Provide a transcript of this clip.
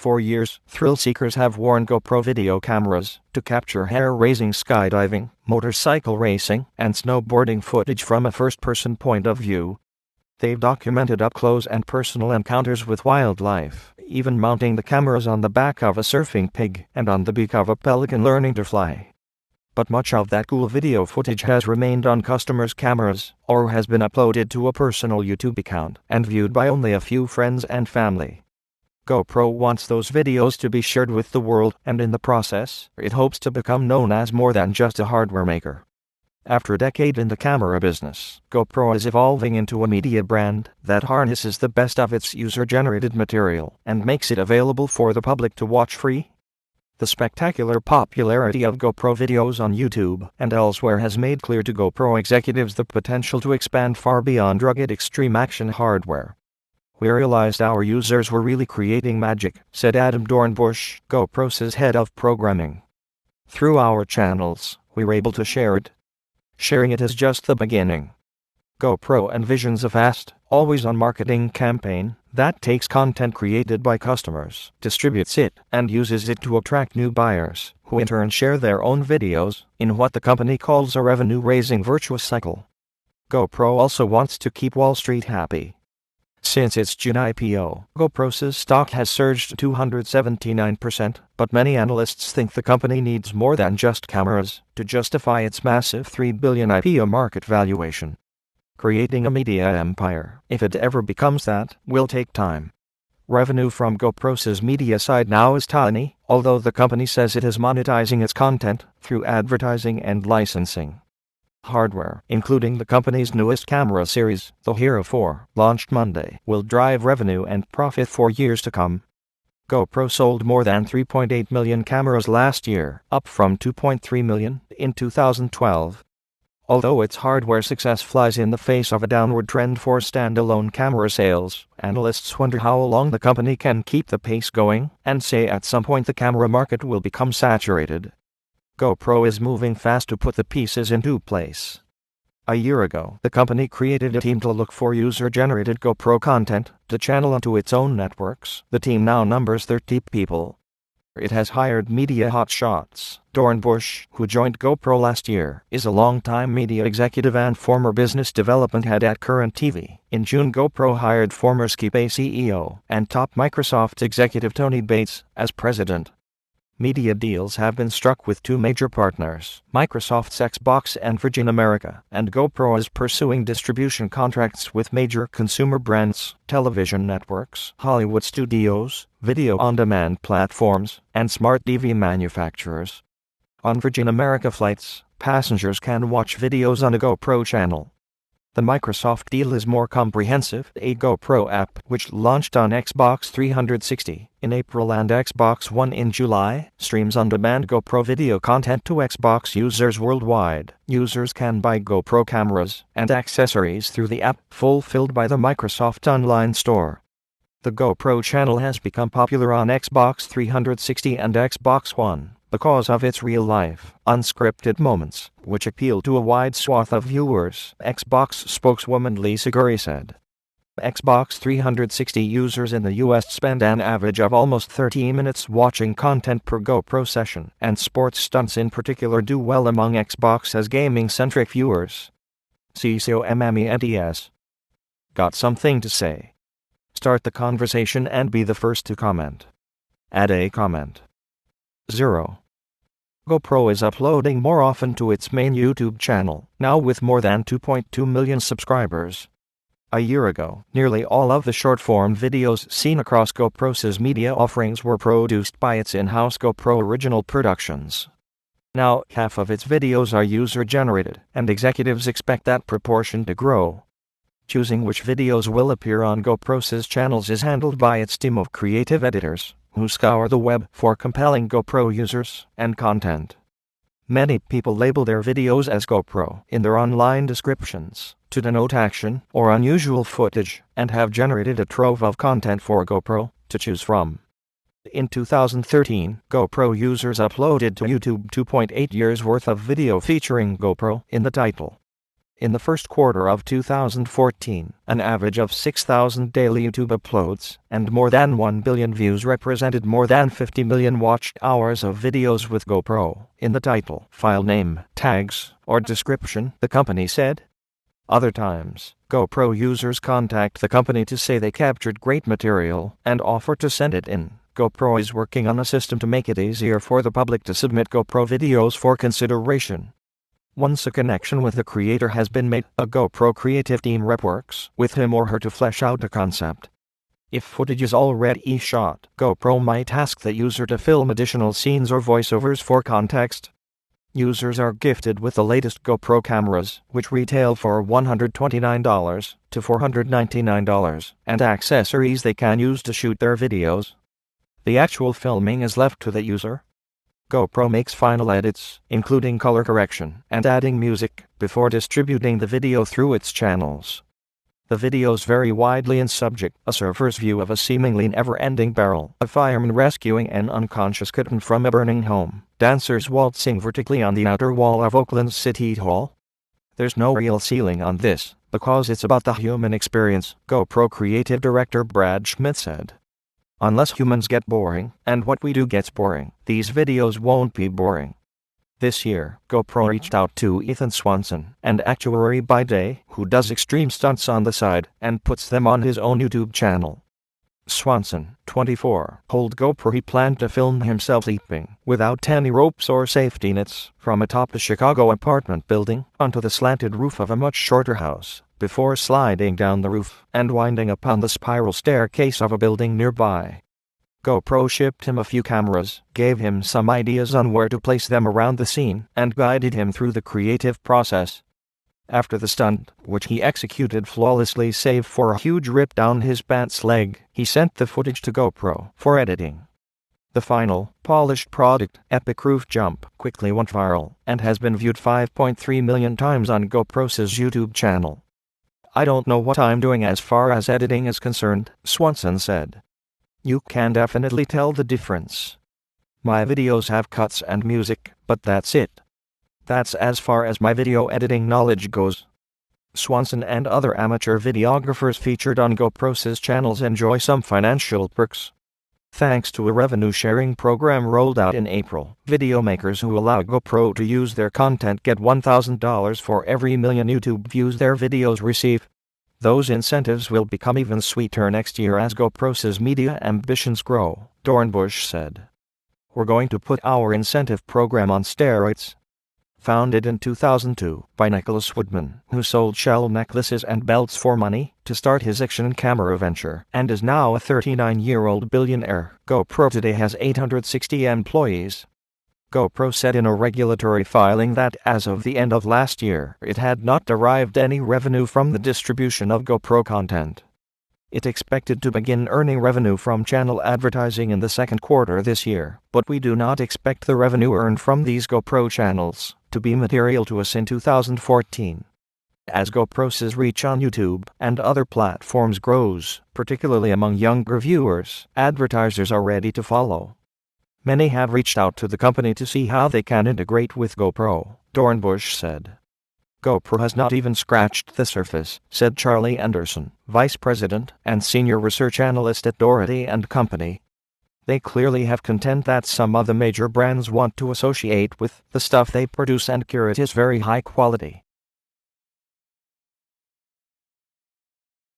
For years, thrill seekers have worn GoPro video cameras to capture hair-raising skydiving, motorcycle racing, and snowboarding footage from a first-person point of view. They've documented up-close and personal encounters with wildlife, even mounting the cameras on the back of a surfing pig and on the beak of a pelican learning to fly. But much of that cool video footage has remained on customers' cameras, or has been uploaded to a personal YouTube account and viewed by only a few friends and family. GoPro wants those videos to be shared with the world, and in the process, it hopes to become known as more than just a hardware maker. After a decade in the camera business, GoPro is evolving into a media brand that harnesses the best of its user-generated material and makes it available for the public to watch free. The spectacular popularity of GoPro videos on YouTube and elsewhere has made clear to GoPro executives the potential to expand far beyond rugged extreme action hardware. "We realized our users were really creating magic," said Adam Dornbush, GoPro's head of programming. "Through our channels, we were able to share it. Sharing it is just the beginning." GoPro envisions a fast, always-on marketing campaign that takes content created by customers, distributes it, and uses it to attract new buyers, who in turn share their own videos, in what the company calls a revenue-raising virtuous cycle. GoPro also wants to keep Wall Street happy. Since its June IPO, GoPro's stock has surged 279%, but many analysts think the company needs more than just cameras to justify its massive $3 billion IPO market valuation. Creating a media empire, if it ever becomes that, will take time. Revenue from GoPro's media side now is tiny, although the company says it is monetizing its content through advertising and licensing. Hardware, including the company's newest camera series, the Hero4, launched Monday, will drive revenue and profit for years to come. GoPro sold more than 3.8 million cameras last year, up from 2.3 million in 2012. Although its hardware success flies in the face of a downward trend for standalone camera sales, analysts wonder how long the company can keep the pace going, and say at some point the camera market will become saturated. GoPro is moving fast to put the pieces into place. A year ago, the company created a team to look for user-generated GoPro content to channel onto its own networks. The team now numbers 30 people. It has hired media hotshots. Dornbush, who joined GoPro last year, is a longtime media executive and former business development head at Current TV. In June, GoPro hired former Skype CEO and top Microsoft executive Tony Bates as president. Media deals have been struck with two major partners, Microsoft's Xbox and Virgin America, and GoPro is pursuing distribution contracts with major consumer brands, television networks, Hollywood studios, video-on-demand platforms, and smart TV manufacturers. On Virgin America flights, passengers can watch videos on a GoPro channel. The Microsoft deal is more comprehensive. A GoPro app, which launched on Xbox 360 in April and Xbox One in July, streams on-demand GoPro video content to Xbox users worldwide. Users can buy GoPro cameras and accessories through the app, fulfilled by the Microsoft Online Store. The GoPro channel has become popular on Xbox 360 and Xbox One because of its real-life, unscripted moments, which appeal to a wide swath of viewers, Xbox spokeswoman Lisa Gurry said. Xbox 360 users in the US spend an average of almost 30 minutes watching content per GoPro session, and sports stunts in particular do well among Xbox's gaming-centric viewers. CCOMMENTS. Got something to say? Start the conversation and be the first to comment. Add a comment. 0. GoPro is uploading more often to its main YouTube channel, now with more than 2.2 million subscribers. A year ago, nearly all of the short-form videos seen across GoPro's media offerings were produced by its in-house GoPro original productions. Now, half of its videos are user-generated, and executives expect that proportion to grow. Choosing which videos will appear on GoPro's channels is handled by its team of creative editors, who scour the web for compelling GoPro users and content. Many people label their videos as GoPro in their online descriptions to denote action or unusual footage, and have generated a trove of content for GoPro to choose from. In 2013, GoPro users uploaded to YouTube 2.8 years worth of video featuring GoPro in the title. In the first quarter of 2014, an average of 6,000 daily YouTube uploads and more than 1 billion views represented more than 50 million watched hours of videos with GoPro in the title, file name, tags, or description, the company said. Other times, GoPro users contact the company to say they captured great material and offer to send it in. GoPro is working on a system to make it easier for the public to submit GoPro videos for consideration. Once a connection with the creator has been made, a GoPro creative team rep works with him or her to flesh out a concept. If footage is already shot, GoPro might ask the user to film additional scenes or voiceovers for context. Users are gifted with the latest GoPro cameras, which retail for $129 to $499, and accessories they can use to shoot their videos. The actual filming is left to the user. GoPro makes final edits, including color correction and adding music, before distributing the video through its channels. The videos vary widely in subject: a surfer's view of a seemingly never-ending barrel, a fireman rescuing an unconscious kitten from a burning home, dancers waltzing vertically on the outer wall of Oakland's City Hall. There's no real ceiling on this, because it's about the human experience, GoPro creative director Brad Schmidt said. Unless humans get boring, and what we do gets boring, these videos won't be boring. This year, GoPro reached out to Ethan Swanson, an actuary by day, who does extreme stunts on the side and puts them on his own YouTube channel. Swanson, 24, told GoPro he planned to film himself leaping, without any ropes or safety nets, from atop a Chicago apartment building onto the slanted roof of a much shorter house, before sliding down the roof and winding up on the spiral staircase of a building nearby. GoPro shipped him a few cameras, gave him some ideas on where to place them around the scene, and guided him through the creative process. After the stunt, which he executed flawlessly save for a huge rip down his pants leg, he sent the footage to GoPro for editing. The final, polished product, Epic Roof Jump, quickly went viral and has been viewed 5.3 million times on GoPro's YouTube channel. "I don't know what I'm doing as far as editing is concerned," Swanson said. "You can definitely tell the difference. My videos have cuts and music, but that's it. That's as far as my video editing knowledge goes." Swanson and other amateur videographers featured on GoPro's channels enjoy some financial perks. Thanks to a revenue-sharing program rolled out in April, videomakers who allow GoPro to use their content get $1,000 for every million YouTube views their videos receive. Those incentives will become even sweeter next year as GoPro's media ambitions grow, Dornbush said. "We're going to put our incentive program on steroids." Founded in 2002 by Nicholas Woodman, who sold shell necklaces and belts for money to start his action camera venture, and is now a 39-year-old billionaire, GoPro today has 860 employees. GoPro said in a regulatory filing that as of the end of last year, it had not derived any revenue from the distribution of GoPro content. It expected to begin earning revenue from channel advertising in the second quarter this year, but we do not expect the revenue earned from these GoPro channels to be material to us in 2014. As GoPro's reach on YouTube and other platforms grows, particularly among younger viewers, advertisers are ready to follow. Many have reached out to the company to see how they can integrate with GoPro, Dornbush said. "GoPro has not even scratched the surface," said Charlie Anderson, vice president and senior research analyst at Doherty & Company. "They clearly have content that some of the major brands want to associate with the stuff they produce, and curate is very high quality.